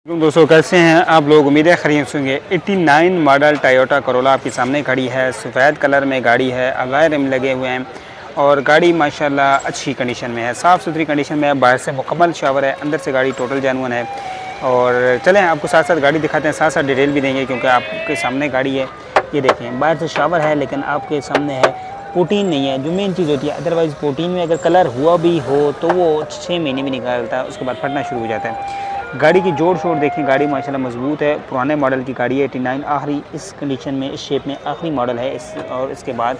दोस्तों कैसे हैं आप लोग। उम्मीद है खरीद होंगे। 89 मॉडल टोयोटा करोला आपके सामने खड़ी है। सफ़ेद कलर में गाड़ी है। अलॉय रिम लगे हुए हैं और गाड़ी माशाल्लाह अच्छी कंडीशन में है, साफ़ सुथरी कंडीशन में है। बाहर से मुकम्मल शावर है, अंदर से गाड़ी टोटल जेन्युइन है। और चलें आपको साथ साथ गाड़ी दिखाते हैं, साथ साथ डिटेल भी देंगे क्योंकि आपके सामने गाड़ी है। ये देखें, बाहर से शावर है लेकिन आपके सामने है। पोटीन नहीं है जो मेन चीज़ होती है। अदरवाइज़ पोटीन में अगर कलर हुआ भी हो तो वो 6 महीने में निकालता है, उसके बाद फटना शुरू हो जाता है। गाड़ी की जोड़ शोर देखें, गाड़ी माशाल्लाह मजबूत है। पुराने मॉडल की गाड़ी है। 89 आखिरी इस कंडीशन में, इस शेप में आखिरी मॉडल है और इसके बाद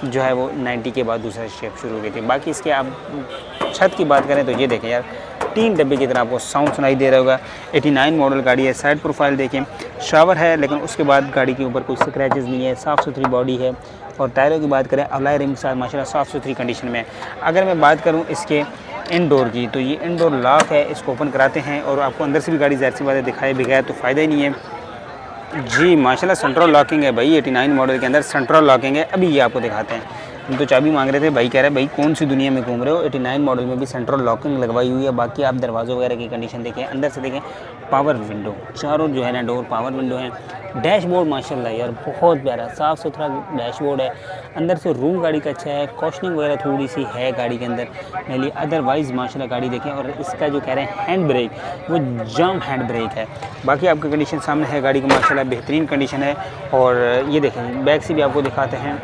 जो है वो 90 के बाद दूसरा शेप शुरू हो गई थी। बाकी इसके आप छत की बात करें तो ये देखें यार, 3 डब्बे की तरह आपको साउंड सुनाई दे रहा होगा। 89 मॉडल गाड़ी है। साइड प्रोफाइल देखें, शावर है लेकिन उसके बाद गाड़ी के ऊपर कोई स्क्रैचेस नहीं है, साफ़ सुथरी बॉडी है। और टायरों की बात करें, अलॉय रिम के साथ माशाल्लाह साफ़ सुथरी कंडीशन में है। अगर मैं बात करूँ इसके इनडोर की तो ये इनडोर लॉक है, इसको ओपन कराते हैं और आपको अंदर से भी गाड़ी ज़ाहिर सी बात है दिखाए बगैर तो फ़ायदा ही नहीं है जी। माशाल्लाह सेंट्रल लॉकिंग है भाई, 89 मॉडल के अंदर सेंट्रल लॉकिंग है। अभी ये आपको दिखाते हैं। हम तो चाबी मांग रहे थे, भाई कह रहे हैं भाई कौन सी दुनिया में घूम रहे हो, 89 मॉडल में भी सेंट्रल लॉकिंग लगवाई हुई है। बाकी आप दरवाज़ों वगैरह की कंडीशन देखें, अंदर से देखें, पावर विंडो चारों जो है ना डोर पावर विंडो है। डैशबोर्ड माशाल्लाह यार बहुत प्यारा साफ़ सुथरा डैशबोर्ड है। अंदर से रूम गाड़ी का अच्छा है। कॉशनिंग वगैरह थोड़ी सी है गाड़ी के अंदर मेरी, अदरवाइज़ माशाल्लाह गाड़ी देखें। और इसका जो कह रहे हैं हैंड ब्रेक, वो जाम हैंड ब्रेक है। बाकी आपकी कंडीशन सामने है गाड़ी की माशाल्लाह बेहतरीन कंडीशन है। और ये देखें, बैक से भी आपको दिखाते हैं,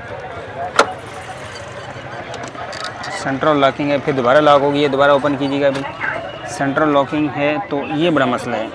सेंट्रल लॉकिंग है। फिर दोबारा लॉक होगी, ये दोबारा ओपन कीजिएगा अभी। सेंट्रल लॉकिंग है तो ये बड़ा मसला है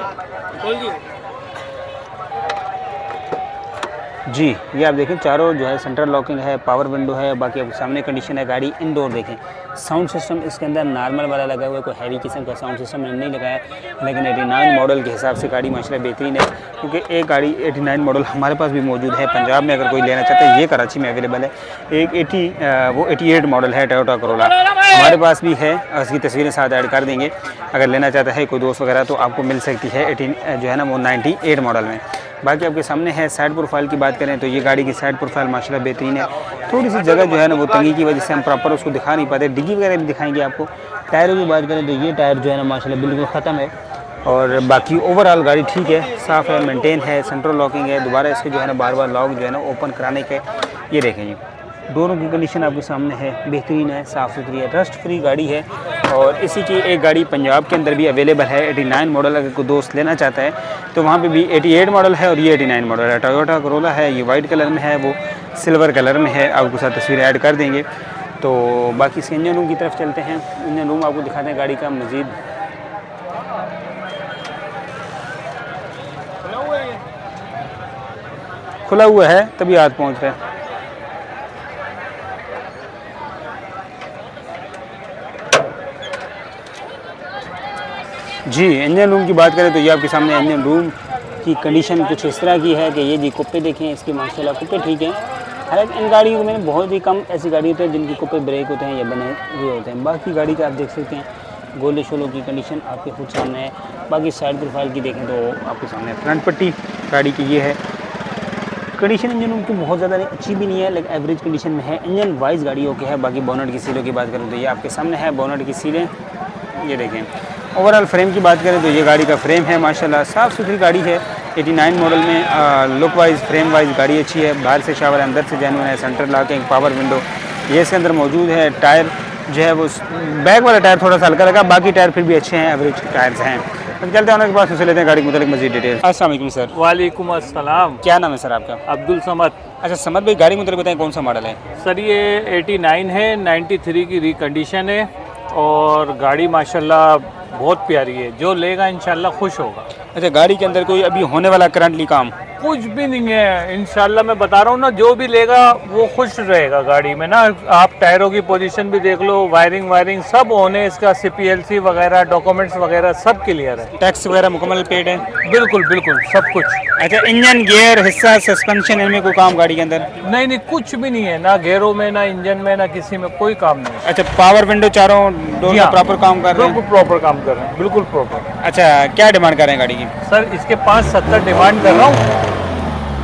जी। ये आप देखें चारों जो है सेंट्रल लॉकिंग है, पावर विंडो है। बाकी आपके सामने कंडीशन है गाड़ी। इंडोर देखें, साउंड सिस्टम इसके अंदर नॉर्मल वाला लगा हुआ है, कोई हैवी किस्म का साउंड सिस्टम नहीं लगाया। लेकिन 89 मॉडल के हिसाब से गाड़ी माशाल्लाह बेहतरीन है। क्योंकि एक गाड़ी 89 मॉडल हमारे पास भी मौजूद है पंजाब में, अगर कोई लेना चाहता है ये कराची में अवेलेबल है। एक 88 मॉडल है टोयोटा करोला हमारे पास भी है, उसकी तस्वीरें साथ ऐड कर देंगे। अगर लेना चाहता है कोई दोस्त वगैरह तो आपको मिल सकती है 18 जो है ना वो 98 मॉडल में। बाकी आपके सामने है। साइड प्रोफाइल की बात करें तो ये गाड़ी की साइड प्रोफाइल माशाल्लाह बेहतरीन है। थोड़ी सी जगह जो है ना वो तंगी की वजह से हम प्रॉपर उसको दिखा नहीं पाते। डिग्गी वगैरह भी दिखाएंगे आपको। टायरों की बात करें तो ये टायर जो है ना माशाल्लाह बिल्कुल ख़त्म है। और बाकी ओवरऑल गाड़ी ठीक है, साफ़ है, मेंटेन है। सेंट्रल लॉकिंग है। दोबारा इसके जो है ना बार बार लॉक जो है ना ओपन कराने के ये देखें जी। दोनों की कंडीशन आपके सामने है, बेहतरीन है, साफ़ सुथरी है, रस्ट फ्री गाड़ी है। और इसी की एक गाड़ी पंजाब के अंदर भी अवेलेबल है 89 मॉडल। अगर कोई दोस्त लेना चाहता है तो वहाँ पे भी 88 मॉडल है और ये 89 मॉडल है। टोयोटा करोला है, ये वाइट कलर में है, वो सिल्वर कलर में है। आपको साथ तस्वीर ऐड कर देंगे। तो बाकी इसके इंजन रूम की तरफ चलते हैं। इंजन रूम आपको दिखाते हैं गाड़ी का मज़ीद। खुला हुआ है तभी हाथ पहुँच रहा है जी। इंजन रूम की बात करें तो ये आपके सामने इंजन रूम की कंडीशन कुछ इस तरह की है कि ये जी कुप्पे देखें इसके माशाल्लाह कुप्पे ठीक हैं। हालांकि इन गाड़ियों में बहुत ही कम ऐसी गाड़ी होती है जिनके कुप्पे ब्रेक होते हैं या बने हुए होते हैं। बाकी गाड़ी का आप देख सकते हैं गोले शोलों की कंडीशन आपके खुद सामने है। बाकी साइड प्रोफाइल की देखें तो आपके सामने फ्रंट पट्टी गाड़ी की ये है। कंडीशन इंजन रूम की बहुत ज़्यादा अच्छी भी नहीं है लेकिन एवरेज कंडीशन में है। इंजन वाइज गाड़ी ओके है। बाकी बोनट की सीलों की बात करें तो ये आपके सामने है। बोनट की सीलें ये देखें। ओवरऑल फ्रेम की बात करें तो ये गाड़ी का फ्रेम है माशाल्लाह साफ़ सुथरी गाड़ी है। 89 मॉडल में लुक वाइज फ्रेम वाइज गाड़ी अच्छी है। बाहर से शावर, अंदर से जेन्युइन है। सेंट्रल लॉकिंग, पावर विंडो ये इसके अंदर मौजूद है। टायर जो है वो बैक वाला टायर थोड़ा सा हल्का लगा, बाकी टायर फिर भी अच्छे हैं, एवरेज टायर्स हैं। अब चलते हैं उनके पास, उससे लेते हैं गाड़ी के मुताबिक मज़ीद डिटेल। अस्सलाम वालेकुम सर। वालेकुम अस्सलाम। क्या नाम है सर आपका? अब्दुल समद। अच्छा समद भाई, गाड़ी के मुताबिक बताएं कौन सा मॉडल है? सर ये 89 है, 93 की रिकंडीशन है और गाड़ी माशाल्लाह बहुत प्यारी है। जो लेगा इंशाल्लाह खुश होगा। अच्छा, गाड़ी के अंदर कोई अभी होने वाला करंटली काम? कुछ भी नहीं है इंशाल्लाह। मैं बता रहा हूँ ना, जो भी लेगा वो खुश रहेगा गाड़ी में ना। आप टायरों की पोजीशन भी देख लो, वायरिंग सब होने, इसका CPLC वगैरह डॉक्यूमेंट्स वगैरह सब क्लियर है। टैक्स वगैरह मुकम्मल पेड है? बिल्कुल सब कुछ। अच्छा, इंजन, गियर, हिस्सा, सस्पेंशन, इनमें कोई काम गाड़ी के अंदर? नहीं कुछ भी नहीं है, ना गेयरों में, ना इंजन में, ना किसी में कोई काम नहीं है। अच्छा, पावर विंडो चारों डोर प्रॉपर काम कर रहे हैं? बिल्कुल प्रॉपर काम कर रहे हैं, बिल्कुल प्रॉपर। अच्छा, क्या डिमांड कर रहे हैं गाड़ी की? सर इसके 570 डिमांड कर रहा हूँ।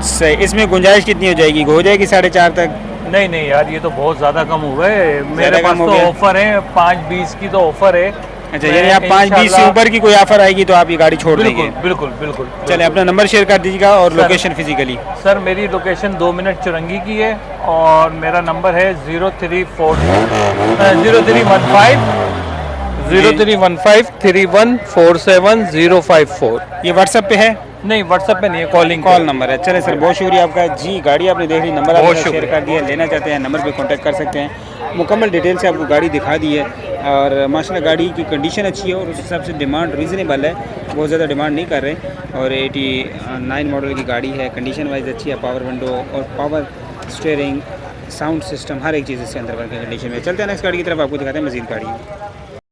सही। इसमें गुंजाइश कितनी हो जाएगी? हो जाएगी 4.5 तक? नहीं यार, ये तो बहुत ज़्यादा कम हो गए। मेरे पास तो ऑफर है 520 की तो ऑफर है। अच्छा, यानी आप 5-20 से इंशाल्लाह- ऊपर की कोई ऑफर आएगी तो आप ये गाड़ी छोड़ बिल्कुल देंगे। बिल्कुल बिल्कुल। चले अपना नंबर शेयर कर दीजिएगा और सर- लोकेशन फिजिकली। सर मेरी लोकेशन 2 मिनट चुरंगी की है और मेरा नंबर है 0315 ये व्हाट्सएप पे है? नहीं व्हाट्सएप पे नहीं है, कॉलिंग कॉल नंबर है। चले सर, बहुत शुक्रिया आपका जी। गाड़ी आपने देख ली, नंबर बहुत आपने शेयर शुक्रिया। कर दिया, लेना चाहते हैं नंबर पे कांटेक्ट कर सकते हैं। मुकम्मल डिटेल से आपको गाड़ी दिखा दी है और माशाल्लाह गाड़ी की कंडीशन अच्छी है और उस हिसाब से डिमांड रीज़नेबल है, बहुत ज़्यादा डिमांड नहीं कर रहे। और 89 मॉडल की गाड़ी है, कंडीशन वाइज अच्छी है, पावर विंडो और पावर स्टीयरिंग, साउंड सिस्टम, हर एक चीज़ इसके अंदर वर्किंग कंडीशन में। चलते हैं नेक्स्ट गाड़ी की तरफ, आपको दिखाते हैं मज़ीद गाड़ी।